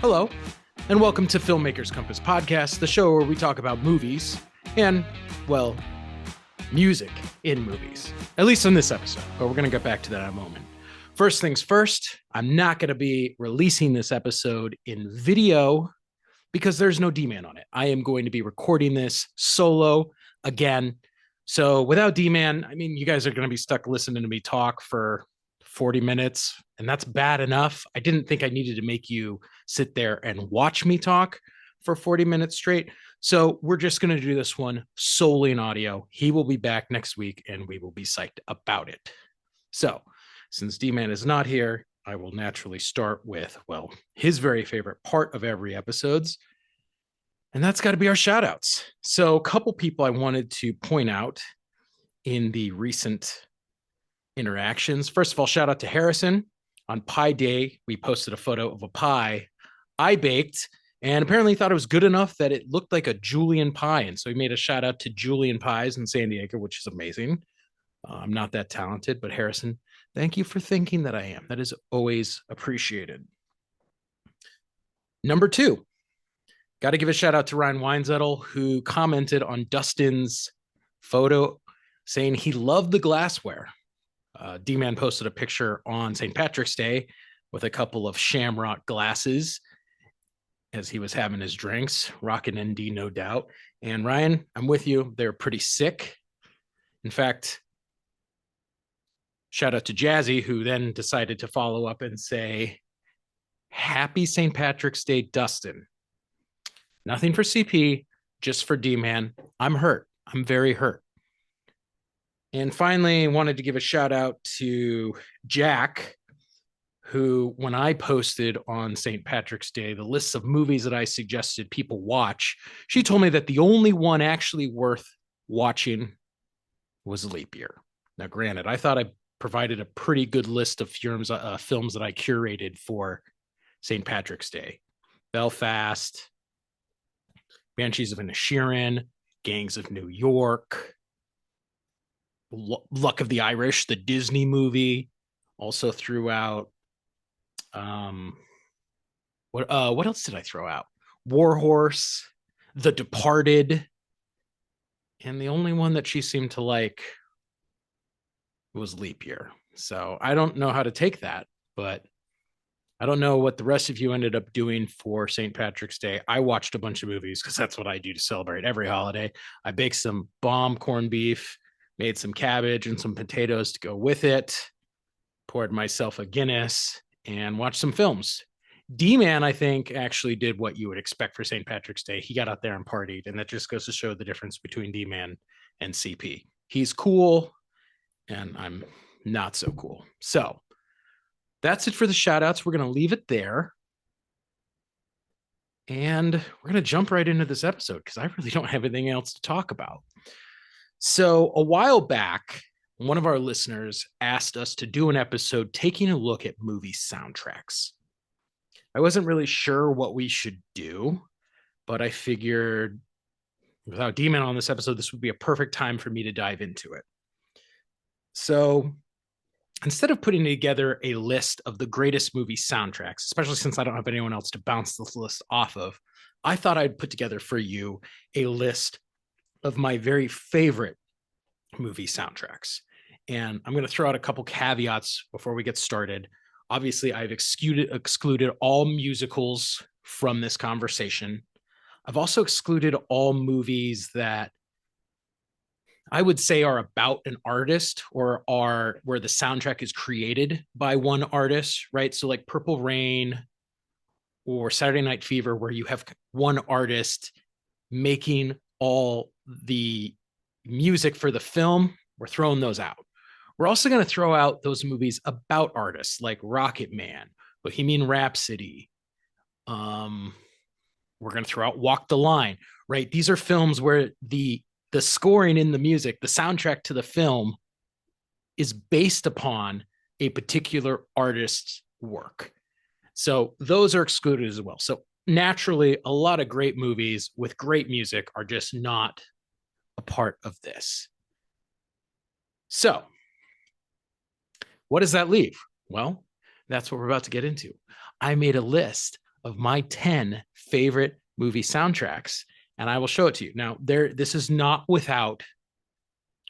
Hello, and welcome to Filmmakers Compass Podcast, the show where we talk about movies and, well, music in movies. At least in this episode, but we're going to get back to that in a moment. First things first, I'm not going to be releasing this episode in video because there's no D-Man on it. I am going to be recording this solo again. So without D-Man, I mean, you guys are going to be stuck listening to me talk for 40 minutes, and that's bad enough. I didn't think I needed to make you sit there and watch me talk for 40 minutes straight. So we're just going to do this one solely in audio. He will be back next week, and we will be psyched about it. So since D-Man is not here, I will naturally start with, well, his very favorite part of every episode's, and that's got to be our shout outs. So a couple people I wanted to point out in the recent interactions. First of all, shout out to Harrison. On Pie Day, we posted a photo of a pie I baked and apparently thought it was good enough that it looked like a Julian pie. And so he made a shout out to Julian Pies in San Diego, which is amazing. I'm not that talented, but Harrison, thank you for thinking that I am. That is always appreciated. Number two, got to give a shout out to Ryan Weinzettel, who commented on Dustin's photo saying he loved the glassware. D-Man posted a picture on St. Patrick's Day with a couple of Shamrock glasses as he was having his drinks, rocking ND, no doubt. And Ryan, I'm with you. They're pretty sick. In fact, shout out to Jazzy, who then decided to follow up and say, Happy St. Patrick's Day, Dustin. Nothing for CP, just for D-Man. I'm hurt. I'm very hurt. And finally, wanted to give a shout out to Jack, who, when I posted on St. Patrick's Day the lists of movies that I suggested people watch, she told me that the only one actually worth watching was Leap Year. Now, granted, I thought I provided a pretty good list of films that I curated for St. Patrick's Day. Belfast, Banshees of Inisherin, Gangs of New York, Luck of the Irish, the Disney movie. Also threw out what else did I throw out? War Horse, The Departed, and the only one that she seemed to like was Leap Year. So I don't know how to take that, but I don't know what the rest of you ended up doing for St. Patrick's Day. I watched a bunch of movies because that's what I do to celebrate every holiday. I baked some bomb corned beef, made some cabbage and some potatoes to go with it, poured myself a Guinness, and watched some films. D-Man, I think, actually did what you would expect for St. Patrick's Day. He got out there and partied, and that just goes to show the difference between D-Man and CP. He's cool, and I'm not so cool. So that's it for the shout outs. We're going to leave it there. And we're going to jump right into this episode because I really don't have anything else to talk about. So a while back, one of our listeners asked us to do an episode taking a look at movie soundtracks. I wasn't really sure what we should do, but I figured without D-Man on this episode, this would be a perfect time for me to dive into it. So instead of putting together a list of the greatest movie soundtracks, especially since I don't have anyone else to bounce this list off of, I thought I'd put together for you a list of my very favorite movie soundtracks. And I'm going to throw out a couple caveats before we get started. Obviously, I've excluded all musicals from this conversation. I've also excluded all movies that I would say are about an artist or are where the soundtrack is created by one artist, right? So like Purple Rain or Saturday Night Fever, where you have one artist making all the music for the film. We're throwing those out. We're also going to throw out those movies about artists like Rocket Man, Bohemian Rhapsody. We're going to throw out Walk the Line, right? These are films where the scoring in the music, the soundtrack to the film is based upon a particular artist's work. So those are excluded as well. So naturally, a lot of great movies with great music are just not a part of this. So what does that leave? Well, that's what we're about to get into. I made a list of my 10 favorite movie soundtracks, and I will show it to you. Now, this is not without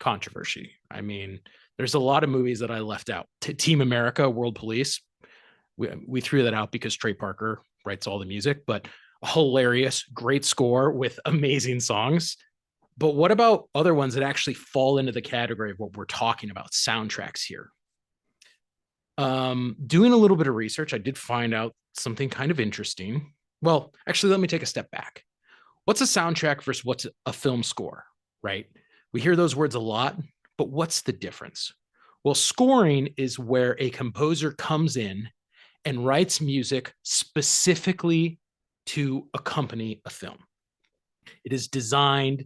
controversy. I mean, there's a lot of movies that I left out. Team America, World Police, we threw that out because Trey Parker writes all the music, but hilarious, great score with amazing songs. But what about other ones that actually fall into the category of what we're talking about, soundtracks here? Doing a little bit of research, I did find out something kind of interesting. Well, actually, let me take a step back. What's a soundtrack versus what's a film score, right? We hear those words a lot, but what's the difference? Well, scoring is where a composer comes in and writes music specifically to accompany a film. It is designed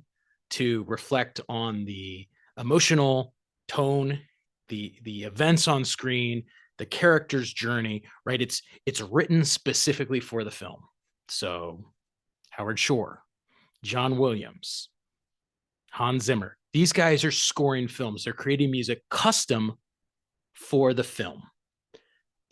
to reflect on the emotional tone, the events on screen, the character's journey, right? It's written specifically for the film. So Howard Shore, John Williams, Hans Zimmer, these guys are scoring films. They're creating music custom for the film.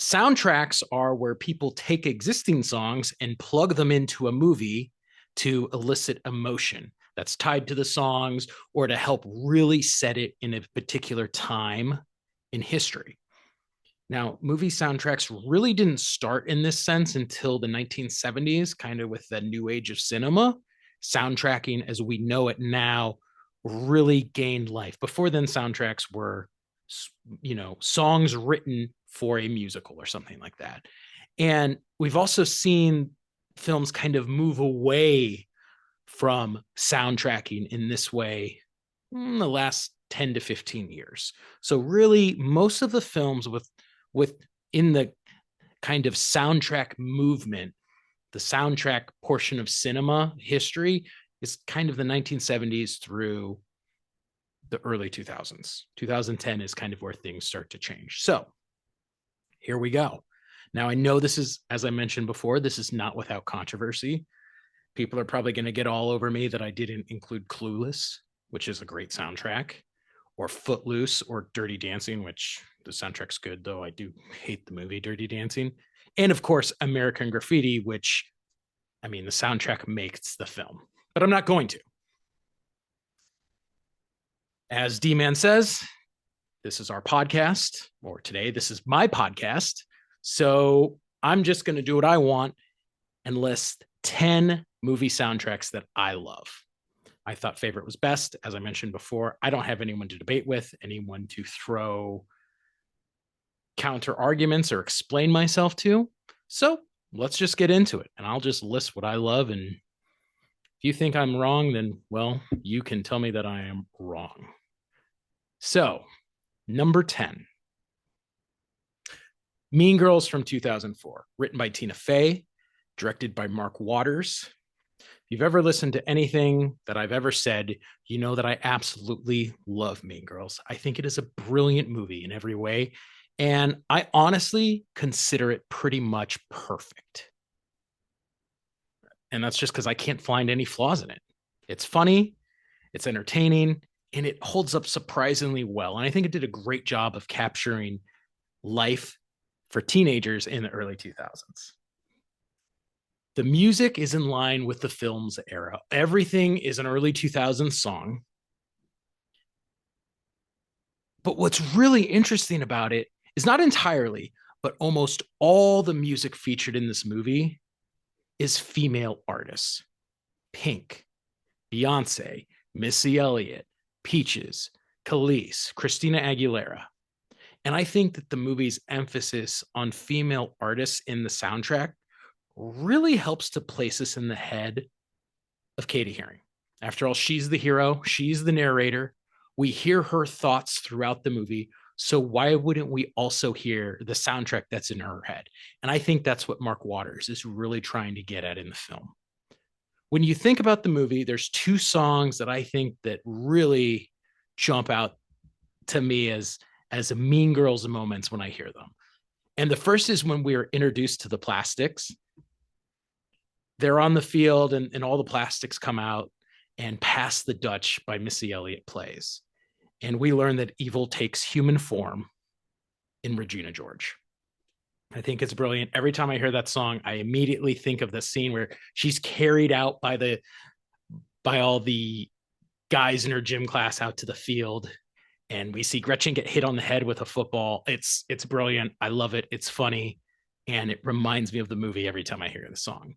Soundtracks are where people take existing songs and plug them into a movie to elicit emotion that's tied to the songs or to help really set it in a particular time in history. Now, movie soundtracks really didn't start in this sense until the 1970s, kind of with the new age of cinema. Soundtracking, as we know it now, really gained life. Before then, soundtracks were, songs written for a musical or something like that. And we've also seen films kind of move away from soundtracking in this way in the last 10 to 15 years. So really, most of the films with in the kind of soundtrack movement, the soundtrack portion of cinema history is kind of the 1970s through the early 2000s. 2010 is kind of where things start to change. So here we go. Now, I know this is, as I mentioned before, this is not without controversy. People are probably going to get all over me that I didn't include Clueless, which is a great soundtrack, or Footloose, or Dirty Dancing, which the soundtrack's good, though I do hate the movie Dirty Dancing. And of course, American Graffiti, which, I mean, the soundtrack makes the film, but I'm not going to. As D-Man says, this is our podcast, or today, this is my podcast. So I'm just going to do what I want and list 10 movie soundtracks that I love. I thought favorite was best. As I mentioned before, I don't have anyone to debate with, anyone to throw counter arguments or explain myself to. So let's just get into it. And I'll just list what I love. And if you think I'm wrong, then, well, you can tell me that I am wrong. So, number 10, Mean Girls from 2004, written by Tina Fey, directed by Mark Waters. If you've ever listened to anything that I've ever said, you know that I absolutely love Mean Girls. I think it is a brilliant movie in every way, and I honestly consider it pretty much perfect. And that's just because I can't find any flaws in it. It's funny, it's entertaining, and it holds up surprisingly well. And I think it did a great job of capturing life for teenagers in the early 2000s. The music is in line with the film's era. Everything is an early 2000s song. But what's really interesting about it is not entirely, but almost all the music featured in this movie is female artists. Pink, Beyonce, Missy Elliott, Peaches, Khalees, Christina Aguilera. And I think that the movie's emphasis on female artists in the soundtrack really helps to place us in the head of Katie Haring. After all, she's the hero, she's the narrator. We hear her thoughts throughout the movie. So why wouldn't we also hear the soundtrack that's in her head? And I think that's what Mark Waters is really trying to get at in the film. When you think about the movie, there's two songs that I think that really jump out to me as Mean Girls moments when I hear them. And the first is when we are introduced to the plastics. They're on the field and all the plastics come out, and Pass the Dutch by Missy Elliott plays. And we learn that evil takes human form in Regina George. I think it's brilliant. Every time I hear that song, I immediately think of the scene where she's carried out by all the guys in her gym class out to the field, and we see Gretchen get hit on the head with a football. It's brilliant. I love it. It's funny, and it reminds me of the movie every time I hear the song.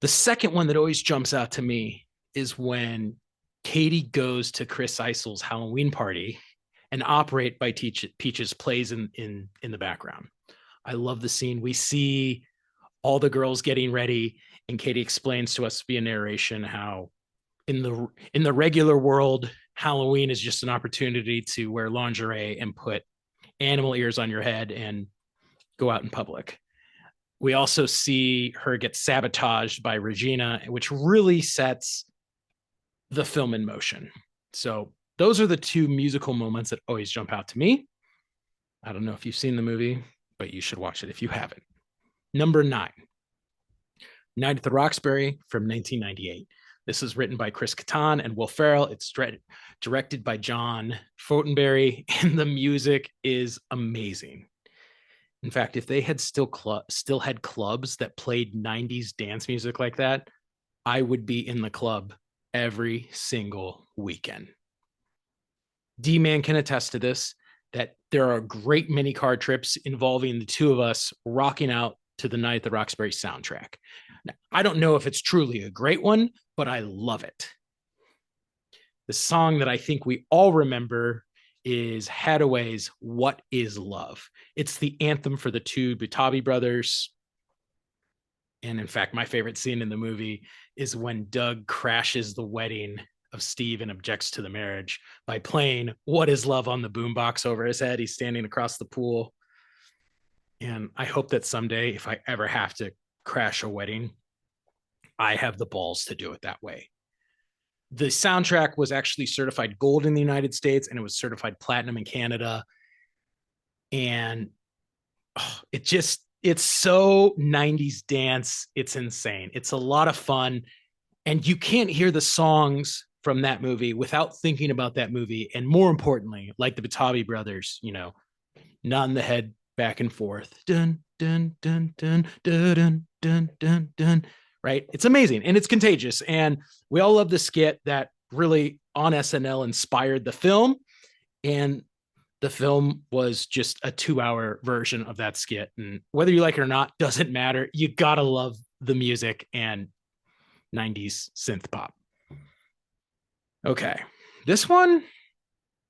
The second one that always jumps out to me is when Katie goes to Chris Eisel's Halloween party and Operate by Peaches plays in the background. I love the scene. We see all the girls getting ready, and Katie explains to us via narration how in the regular world, Halloween is just an opportunity to wear lingerie and put animal ears on your head and go out in public. We also see her get sabotaged by Regina, which really sets the film in motion. So those are the two musical moments that always jump out to me. I don't know if you've seen the movie, but you should watch it if you haven't. Number 9, Night at the Roxbury from 1998. This is written by Chris Kattan and Will Ferrell. It's directed by John Fortenberry, and the music is amazing. In fact, if they had still had clubs that played 90s dance music like that, I would be in the club every single weekend. D-Man can attest to this, that there are great many car trips involving the two of us rocking out to the Night at the Roxbury soundtrack. Now, I don't know if it's truly a great one, but I love it. The song that I think we all remember is Hadaway's What Is Love. It's the anthem for the two Butabi brothers. And in fact, my favorite scene in the movie is when Doug crashes the wedding of Steve and objects to the marriage by playing What Is Love on the boombox over his head. He's standing across the pool. And I hope that someday, if I ever have to crash a wedding, I have the balls to do it that way. The soundtrack was actually certified gold in the United States, and it was certified platinum in Canada. And it's so 90s dance. It's insane. It's a lot of fun. And you can't hear the songs from that movie without thinking about that movie. And more importantly, like the Butabi brothers, nodding the head back and forth. Dun, dun, dun, dun, dun, dun, dun, dun, dun. Right? It's amazing and it's contagious. And we all love the skit that really on SNL inspired the film. And the film was just a 2-hour version of that skit. And whether you like it or not, doesn't matter. You gotta love the music and 90s synth pop. Okay. This one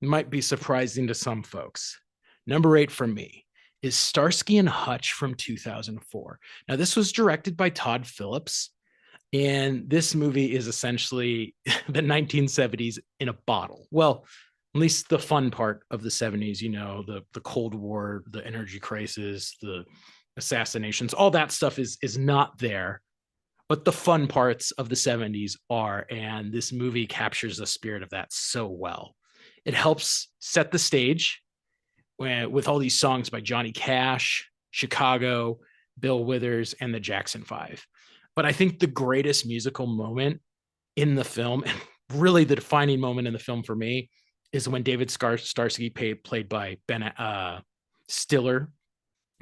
might be surprising to some folks. Number 8 for me is Starsky and Hutch from 2004. Now, this was directed by Todd Phillips, and this movie is essentially the 1970s in a bottle. Well, at least the fun part of the 70s, the Cold War, the energy crisis, the assassinations, all that stuff is not there. But the fun parts of the 70s are, and this movie captures the spirit of that so well. It helps set the stage with all these songs by Johnny Cash, Chicago, Bill Withers, and the Jackson 5. But I think the greatest musical moment in the film, and really the defining moment in the film for me, is when David Starsky, played by Ben Stiller,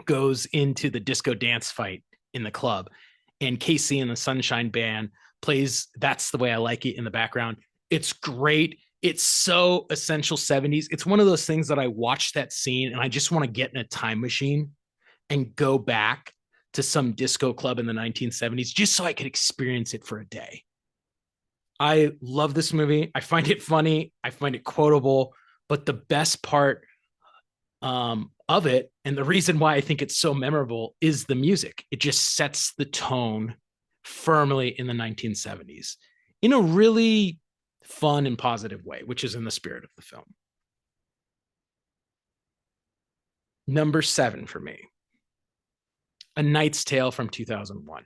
goes into the disco dance fight in the club. And Casey and the Sunshine Band plays That's the Way I Like It in the background. It's great. It's so essential 70s. It's one of those things that I watch that scene and I just want to get in a time machine and go back to some disco club in the 1970s just so I could experience it for a day. I love this movie. I find it funny. I find it quotable. But the best part of it, and the reason why I think it's so memorable, is the music. It just sets the tone firmly in the 1970s in a really fun and positive way, which is in the spirit of the film. Number 7 for me, A Knight's Tale from 2001.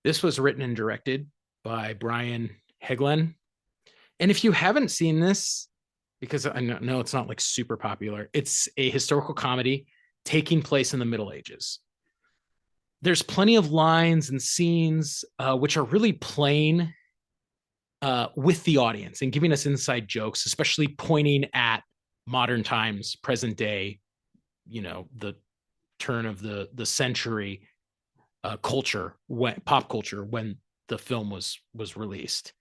This was written and directed by Brian Heglen. And if you haven't seen this, because I know it's not like super popular, it's a historical comedy taking place in the Middle Ages. There's plenty of lines and scenes which are really playing with the audience and giving us inside jokes, especially pointing at modern times, present day, the turn of the century culture, when pop culture, when the film was released.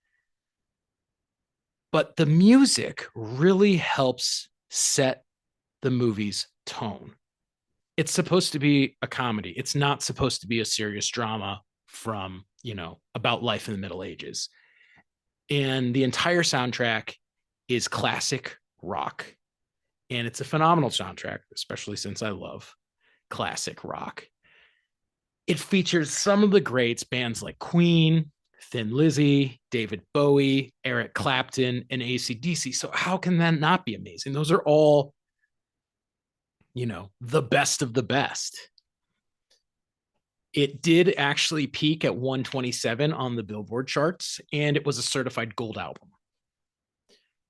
But the music really helps set the movie's tone. It's supposed to be a comedy. It's not supposed to be a serious drama from, about life in the Middle Ages. And the entire soundtrack is classic rock. And it's a phenomenal soundtrack, especially since I love classic rock. It features some of the greats, bands like Queen, Thin Lizzy, David Bowie, Eric Clapton, and AC/DC. So how can that not be amazing? Those are all, the best of the best. It did actually peak at 127 on the Billboard charts, and it was a certified gold album.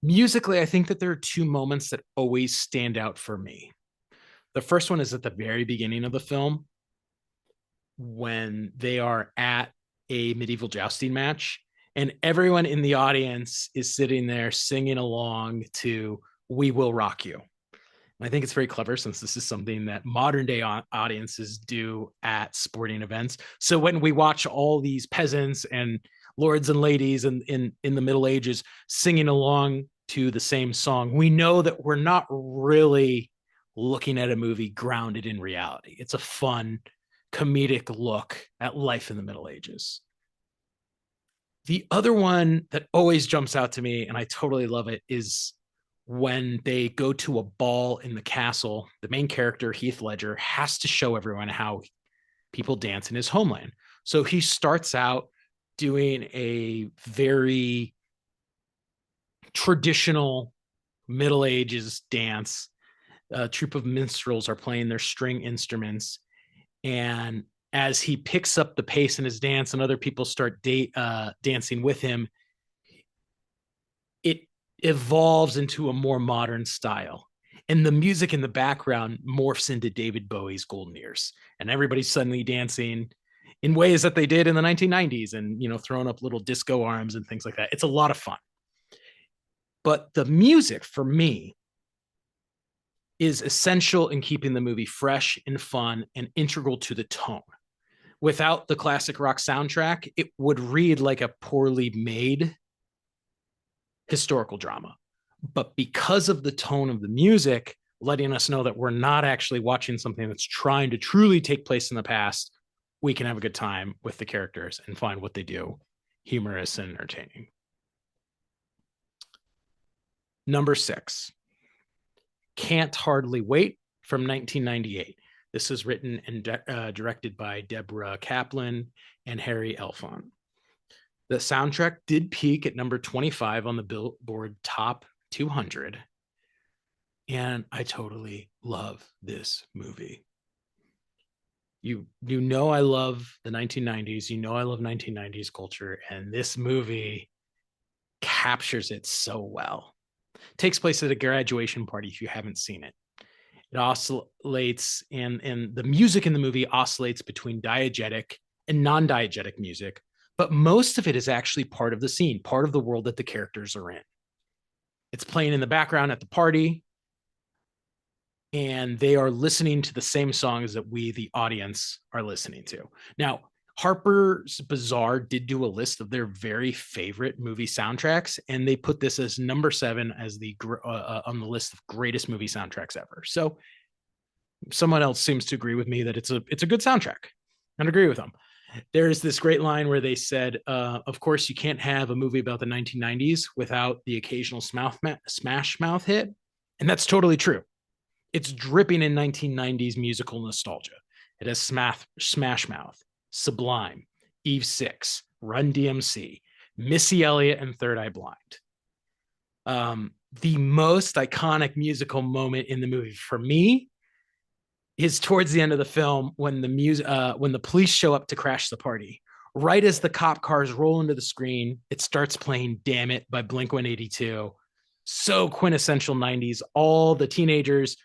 Musically, I think that there are two moments that always stand out for me. The first one is at the very beginning of the film when they are at a medieval jousting match, and everyone in the audience is sitting there singing along to "We Will Rock You." I think it's very clever since this is something that modern day audiences do at sporting events. So when we watch all these peasants and lords and ladies in the Middle Ages singing along to the same song, we know that we're not really looking at a movie grounded in reality. It's a fun, comedic look at life in the Middle Ages. The other one that always jumps out to me, and I totally love it, is when they go to a ball in the castle. The main character, Heath Ledger, has to show everyone how people dance in his homeland. So he starts out doing a very traditional Middle Ages dance. A troupe of minstrels are playing their string instruments. And as he picks up the pace in his dance and other people start dancing with him, it evolves into a more modern style. And the music in the background morphs into David Bowie's Golden Years. And everybody's suddenly dancing in ways that they did in the 1990s and, throwing up little disco arms and things like that. It's a lot of fun. But the music for me is essential in keeping the movie fresh and fun and integral to the tone. Without the classic rock soundtrack, it would read like a poorly made historical drama. But because of the tone of the music, letting us know that we're not actually watching something that's trying to truly take place in the past, we can have a good time with the characters and find what they do humorous and entertaining. Number 6, Can't Hardly Wait from 1998. This is written and directed by Deborah Kaplan and Harry Elfont. The soundtrack did peak at number 25 on the Billboard Top 200. And I totally love this movie. You know I love the 1990s. You know I love 1990s culture. And this movie captures it so well. It takes place at a graduation party if you haven't seen it. It oscillates, and the music in the movie oscillates between diegetic and non-diegetic music, but most of it is actually part of the scene, part of the world that the characters are in. It's playing in the background at the party, and they are listening to the same songs that we, the audience, are listening to. Now, Harper's Bazaar did do a list of their very favorite movie soundtracks, and they put this as number 7 as on the list of greatest movie soundtracks ever. So someone else seems to agree with me that it's a good soundtrack. I'd agree with them. There's this great line where they said, of course, you can't have a movie about the 1990s without the occasional Smash Mouth hit. And that's totally true. It's dripping in 1990s musical nostalgia. It has Smash Mouth, Sublime, Eve 6, Run DMC, Missy Elliott, and Third Eye Blind. The most iconic musical moment in the movie for me is towards the end of the film when the police show up to crash the party. Right as the cop cars roll into the screen, it starts playing "Damn It" by Blink-182. So quintessential 90s. All the teenagers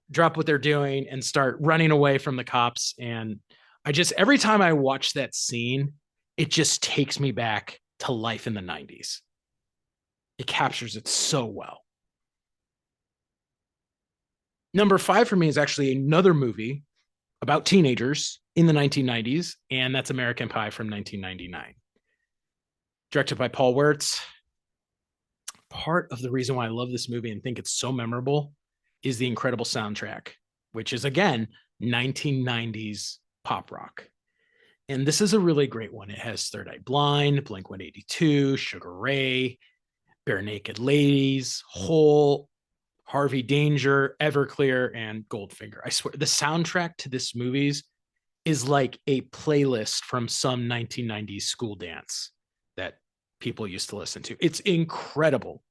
drop what they're doing and start running away from the cops. And every time I watch that scene, it just takes me back to life in the 90s. It captures it so well. Number 5 for me is actually another movie about teenagers in the 1990s, and that's American Pie from 1999. Directed by Paul Wertz. Part of the reason why I love this movie and think it's so memorable is the incredible soundtrack, which is, again, 1990s pop rock. And this is a really great one. It has Third Eye Blind, Blink 182, Sugar Ray, Bare Naked Ladies, Hole, Harvey Danger, Everclear, and Goldfinger. I swear the soundtrack to this movies is like a playlist from some 1990s school dance that people used to listen to. It's incredible.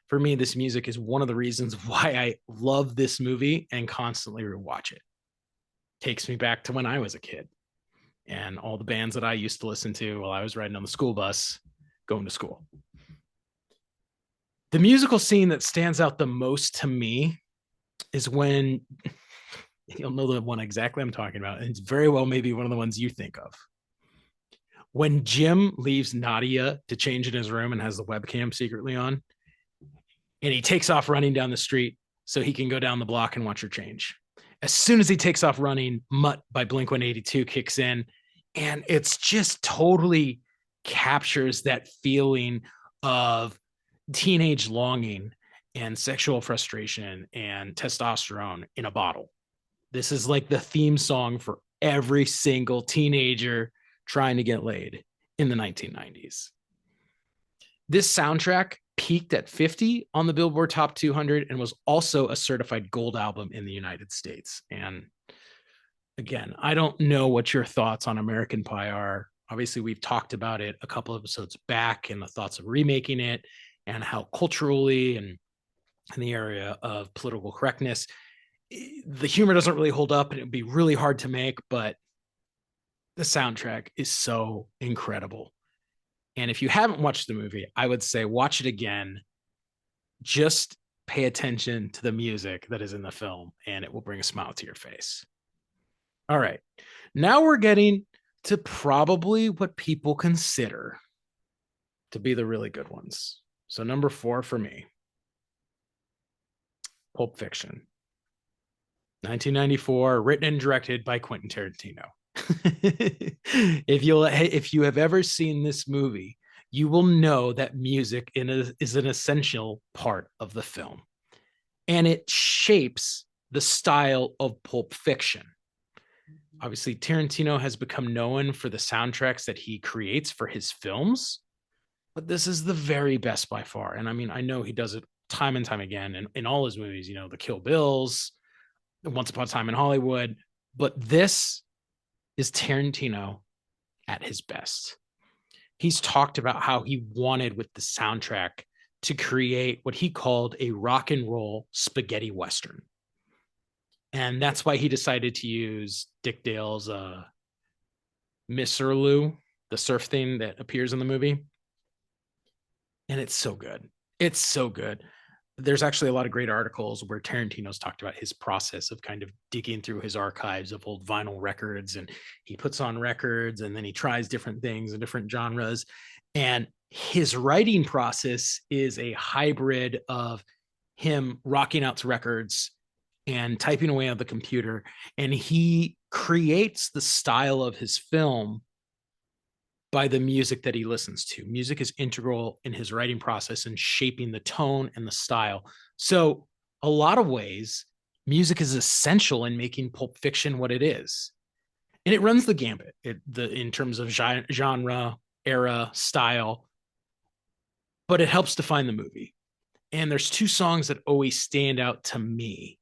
For me, this music is one of the reasons why I love this movie and constantly rewatch it. Takes me back to when I was a kid and all the bands that I used to listen to while I was riding on the school bus going to school. The musical scene that stands out the most to me is when you'll know the one exactly I'm talking about. And it's very well maybe one of the ones you think of. When Jim leaves Nadia to change in his room and has the webcam secretly on, and he takes off running down the street so he can go down the block and watch her change. As soon as he takes off running, Mutt by Blink 182 kicks in, and it's just totally captures that feeling of teenage longing and sexual frustration and testosterone in a bottle. This is like the theme song for every single teenager trying to get laid in the 1990s. This soundtrack peaked at 50 on the Billboard Top 200 and was also a certified gold album in the United States. And again, I don't know what your thoughts on American Pie are. Obviously, we've talked about it a couple episodes back and the thoughts of remaking it and how culturally and in the area of political correctness, the humor doesn't really hold up and it'd be really hard to make, but the soundtrack is so incredible. And if you haven't watched the movie, I would say watch it again. Just pay attention to the music that is in the film, and it will bring a smile to your face. All right. Now we're getting to probably what people consider to be the really good ones. So number 4 for me, Pulp Fiction. 1994, written and directed by Quentin Tarantino. If you have ever seen this movie, you will know that music is an essential part of the film, and it shapes the style of Pulp Fiction. Obviously, Tarantino has become known for the soundtracks that he creates for his films, but this is the very best by far. And I mean, I know he does it time and time again in all his movies, you know, the Kill Bills, Once Upon a Time in Hollywood, but this is Tarantino at his best. He's talked about how he wanted with the soundtrack to create what he called a rock and roll spaghetti Western. And that's why he decided to use Dick Dale's Misirlou, the surf theme that appears in the movie. And it's so good. It's so good. There's actually a lot of great articles where Tarantino's talked about his process of kind of digging through his archives of old vinyl records, and he puts on records and then he tries different things and different genres. And his writing process is a hybrid of him rocking out to records and typing away on the computer. And he creates the style of his film by the music that he listens to. Music is integral in his writing process and shaping the tone and the style. So a lot of ways, music is essential in making Pulp Fiction what it is. And it runs the gambit in terms of genre, era, style, but it helps define the movie. And there's 2 songs that always stand out to me.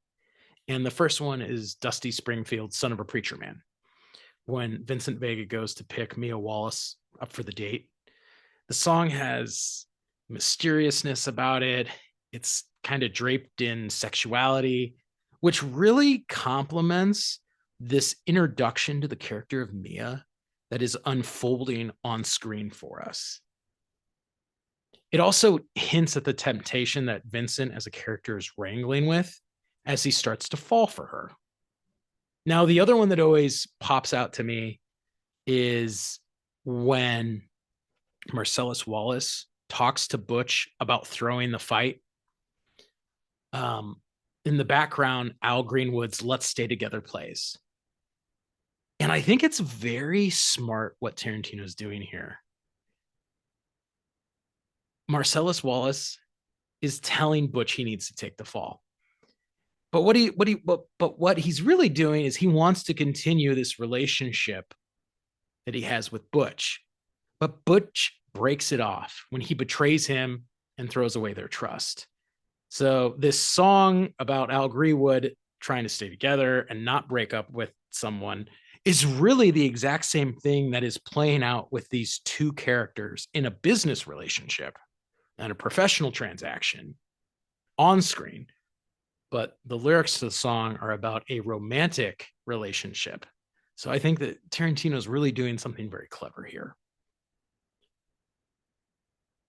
And the first one is Dusty Springfield's Son of a Preacher Man. When Vincent Vega goes to pick Mia Wallace up for the date, the song has mysteriousness about it. It's kind of draped in sexuality, which really complements this introduction to the character of Mia that is unfolding on screen for us. It also hints at the temptation that Vincent as a character is wrangling with as he starts to fall for her. Now, the other one that always pops out to me is when Marcellus Wallace talks to Butch about throwing the fight. In the background, Al Greenwood's Let's Stay Together plays. I think it's very smart what Tarantino's doing here. Marcellus Wallace is telling Butch he needs to take the fall. But what he's really doing is he wants to continue this relationship that he has with Butch. But Butch breaks it off when he betrays him and throws away their trust. So this song about Al Greenwood trying to stay together and not break up with someone is really the exact same thing that is playing out with these two characters in a business relationship and a professional transaction on screen. But the lyrics to the song are about a romantic relationship. So I think that Tarantino's really doing something very clever here.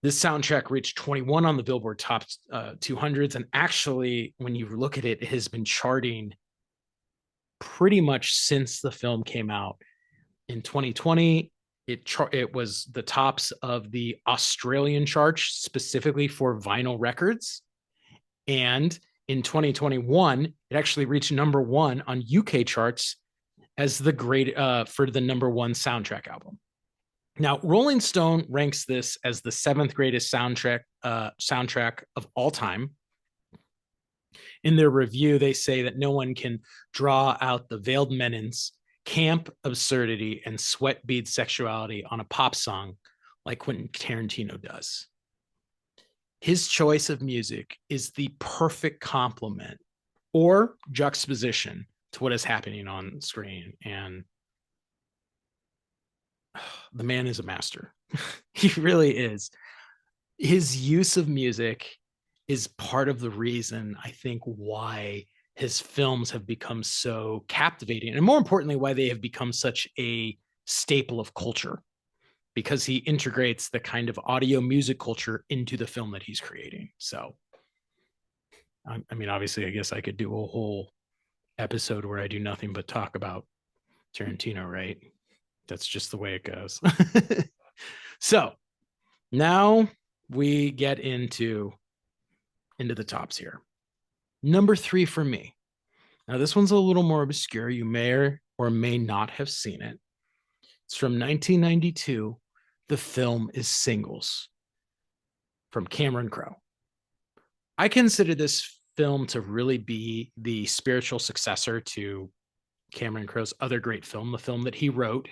This soundtrack reached 21 on the Billboard Top 200s. And actually, when you look at it, it has been charting pretty much since the film came out. In 2020, it was the tops of the Australian charts, specifically for vinyl records. And in 2021, it actually reached number one on UK charts as the great for the number one soundtrack album. Now, Rolling Stone ranks this as the seventh greatest soundtrack of all time. In their review, they say that no one can draw out the veiled menace, camp absurdity, and sweat bead sexuality on a pop song like Quentin Tarantino does. His choice of music is the perfect complement or juxtaposition to what is happening on screen. And the man is a master. He really is. His use of music is part of the reason, I think, why his films have become so captivating, and more importantly, why they have become such a staple of culture, because he integrates the kind of audio music culture into the film that he's creating. So, I mean, obviously, I guess I could do a whole episode where I do nothing but talk about Tarantino, right? That's just the way it goes. So now we get into the tops here. Number 3 for me. Now, this one's a little more obscure. You may or may not have seen it. It's from 1992. The film is Singles from Cameron Crowe. I consider this film to really be the spiritual successor to Cameron Crowe's other great film, the film that he wrote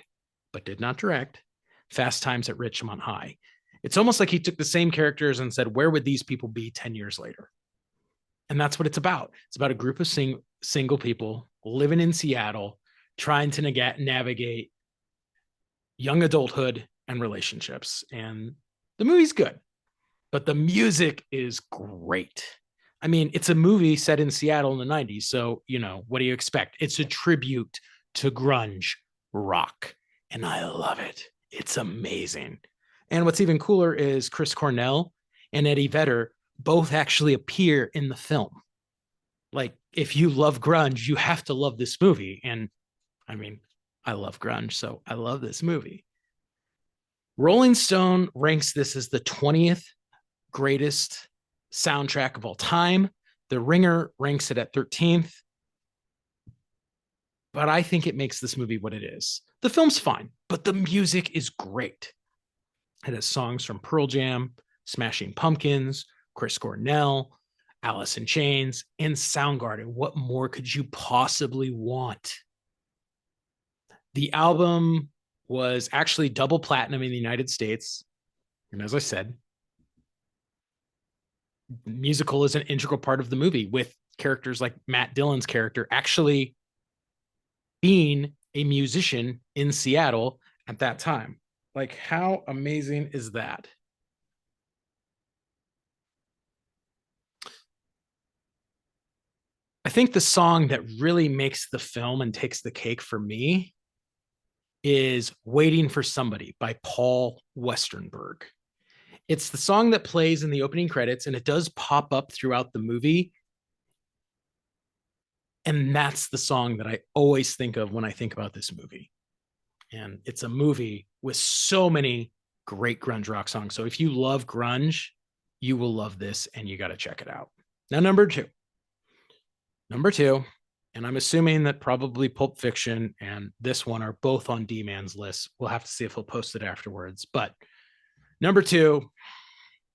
but did not direct, Fast Times at Ridgemont High. It's almost like he took the same characters and said, where would these people be 10 years later? And that's what it's about. It's about a group of single people living in Seattle, trying to navigate young adulthood and relationships. And the movie's good, but the music is great. I mean, it's a movie set in Seattle in the 90s. So, what do you expect? It's a tribute to grunge rock. And I love it. It's amazing. And what's even cooler is Chris Cornell and Eddie Vedder both actually appear in the film. Like, if you love grunge, you have to love this movie. And I mean, I love grunge, so I love this movie. Rolling Stone ranks this as the 20th greatest soundtrack of all time. The Ringer ranks it at 13th. But I think it makes this movie what it is. The film's fine, but the music is great. It has songs from Pearl Jam, Smashing Pumpkins, Chris Cornell, Alice in Chains, and Soundgarden. What more could you possibly want? The album was actually double platinum in the United States. And as I said, musical is an integral part of the movie, with characters like Matt Dillon's character actually being a musician in Seattle at that time. Like, how amazing is that? I think the song that really makes the film and takes the cake for me is Waiting for Somebody by Paul Westerberg. It's the song that plays in the opening credits, and it does pop up throughout the movie. And that's the song that I always think of when I think about this movie. And it's a movie with so many great grunge rock songs. So if you love grunge, you will love this, and you got to check it out. Now, number two. And I'm assuming that probably Pulp Fiction and this one are both on D-Man's list. We'll have to see if he'll post it afterwards. But number two,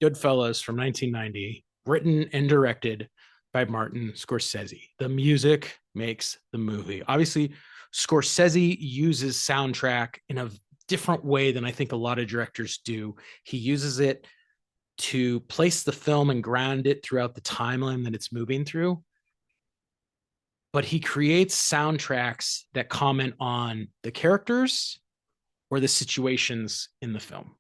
Goodfellas from 1990, written and directed by Martin Scorsese. The music makes the movie. Obviously, Scorsese uses soundtrack in a different way than I think a lot of directors do. He uses it to place the film and ground it throughout the timeline that it's moving through. But he creates soundtracks that comment on the characters or the situations in the film.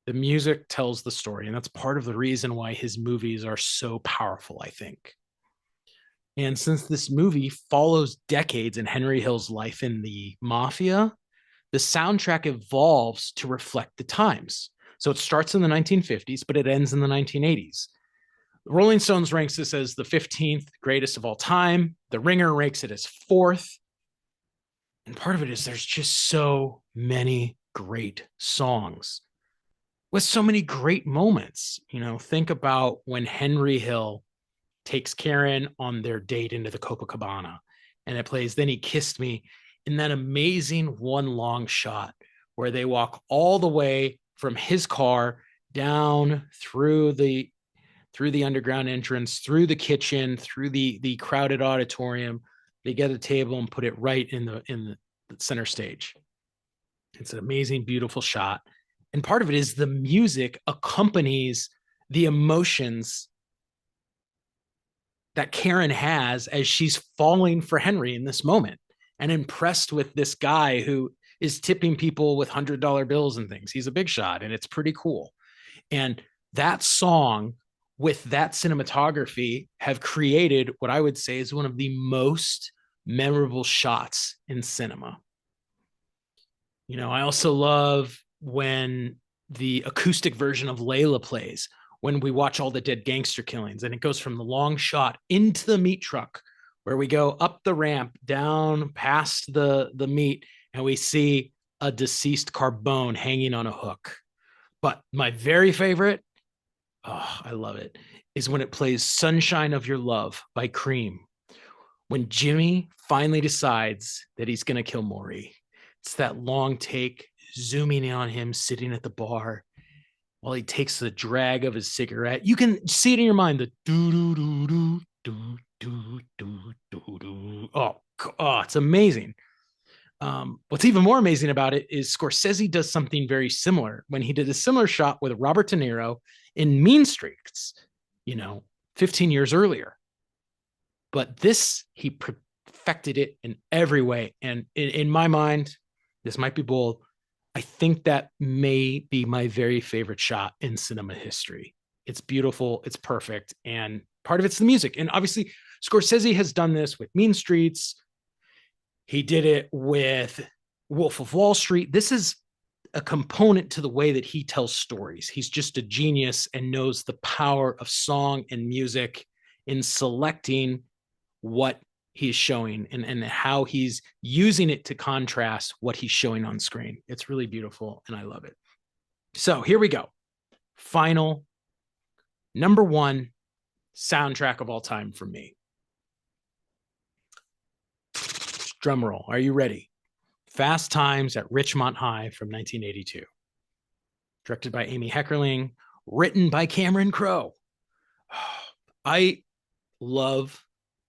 The music tells the story, and that's part of the reason why his movies are so powerful, I think. And since this movie follows decades in Henry Hill's life in the mafia, the soundtrack evolves to reflect the times. So it starts in the 1950s, but it ends in the 1980s. Rolling Stones ranks this as the 15th greatest of all time. The Ringer ranks it as fourth. And part of it is there's just so many great songs with so many great moments. You know, think about when Henry Hill takes Karen on their date into the Copacabana and it plays Then He Kissed Me in that amazing one long shot where they walk all the way from his car down through the underground entrance, through the kitchen, through the crowded auditorium. They get a table and put it right in the center stage. It's an amazing, beautiful shot. And part of it is the music accompanies the emotions that Karen has as she's falling for Henry in this moment and impressed with this guy who is tipping people with $100 bills and things. He's a big shot, and it's pretty cool. And that song with that cinematography have created what I would say is one of the most memorable shots in cinema. You know, I also love when the acoustic version of Layla plays, when we watch all the dead gangster killings, and it goes from the long shot into the meat truck where we go up the ramp, down past the meat, and we see a deceased Carbone hanging on a hook. But my very favorite, oh, I love it, is when it plays Sunshine of Your Love by Cream. When Jimmy finally decides that he's going to kill Maury. It's that long take, zooming in on him sitting at the bar while he takes the drag of his cigarette. You can see it in your mind, the do. Oh, it's amazing. What's even more amazing about it is Scorsese does something very similar when he did a similar shot with Robert De Niro in Mean Streets, 15 years earlier. But this, he perfected it in every way. And in my mind, this might be bold, I think that may be my very favorite shot in cinema history. It's beautiful, it's perfect, and part of it's the music. And obviously, Scorsese has done this with Mean Streets. He did it with Wolf of Wall Street. This is a component to the way that he tells stories. He's just a genius and knows the power of song and music in selecting what he's showing and how he's using it to contrast what he's showing on screen. It's really beautiful, and I love it. So here we go. Final number one soundtrack of all time for me. Drum roll. Are you ready? Fast Times at Ridgemont High from 1982. Directed by Amy Heckerling, written by Cameron Crowe. I love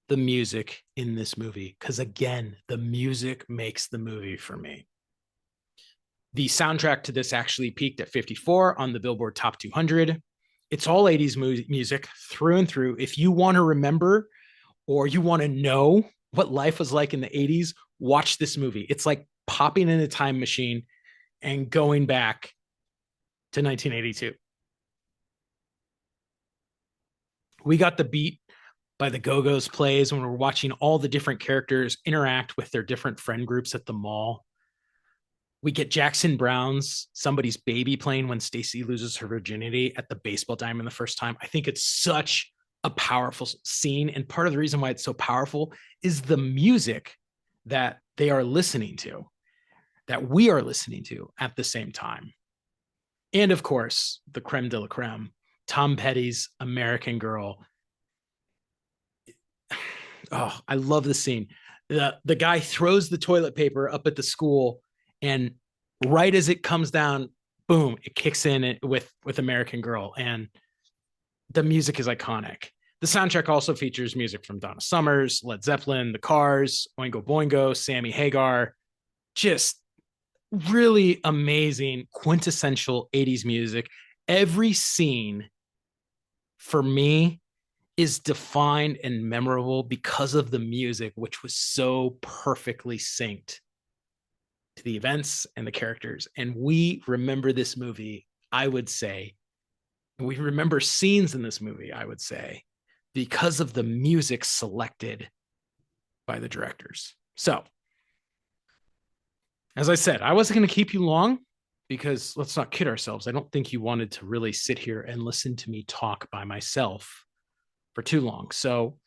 the music in this movie because, again, the music makes the movie for me. The soundtrack to this actually peaked at 54 on the Billboard Top 200. It's all 80s music through and through. If you want to remember or you want to know what life was like in the 80s, watch this movie. It's like popping in a time machine and going back to 1982. We got the beat by the Go-Go's plays when we're watching all the different characters interact with their different friend groups at the mall. We get Jackson Brown's Somebody's Baby playing when Stacy loses her virginity at the baseball diamond the first time. I think it's such a powerful scene. And part of the reason why it's so powerful is the music that they are listening to, that we are listening to at the same time. And of course, the creme de la creme, Tom Petty's American Girl. Oh, I love the scene. The guy throws the toilet paper up at the school, and right as it comes down, boom, it kicks in with American Girl, and the music is iconic. The soundtrack also features music from Donna Summers, Led Zeppelin, The Cars, Oingo Boingo, Sammy Hagar. Just really amazing, quintessential 80s music. Every scene for me is defined and memorable because of the music, which was so perfectly synced to the events and the characters. And we remember this movie, I would say, we remember scenes in this movie, I would say, because of the music selected by the directors. So, as I said, I wasn't going to keep you long because let's not kid ourselves. I don't think you wanted to really sit here and listen to me talk by myself for too long. So,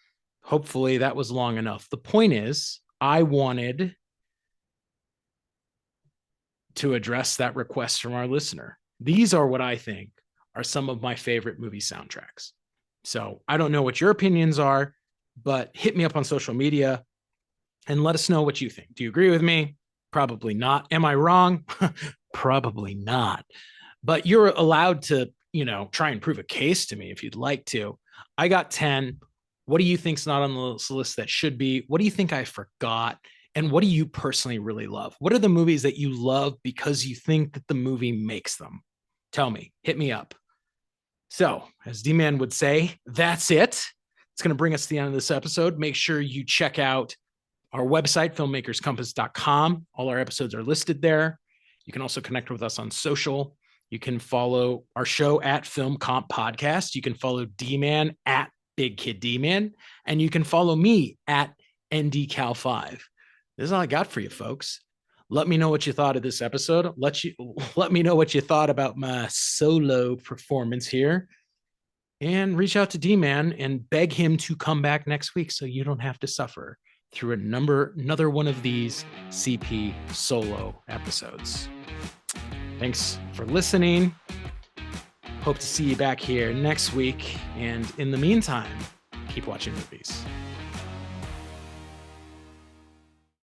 hopefully that was long enough. The point is, I wanted to address that request from our listener. These are what I think are some of my favorite movie soundtracks. So I don't know what your opinions are, but hit me up on social media and let us know what you think. Do you agree with me? Probably not. Am I wrong? Probably not. But you're allowed to, try and prove a case to me if you'd like to. I got 10. What do you think's not on the list that should be? What do you think I forgot? And what do you personally really love? What are the movies that you love because you think that the movie makes them? Tell me, hit me up. So, as D-Man would say, that's it. It's going to bring us to the end of this episode. Make sure you check out our website, filmmakerscompass.com. All our episodes are listed there. You can also connect with us on social. You can follow our show at Film Comp Podcast. You can follow D-Man at Big Kid D-Man. And you can follow me at NDCal5. This is all I got for you, folks. Let me know what you thought of this episode. Let me know what you thought about my solo performance here. And reach out to D-Man and beg him to come back next week so you don't have to suffer through another one of these CP solo episodes. Thanks for listening. Hope to see you back here next week. And in the meantime, keep watching movies.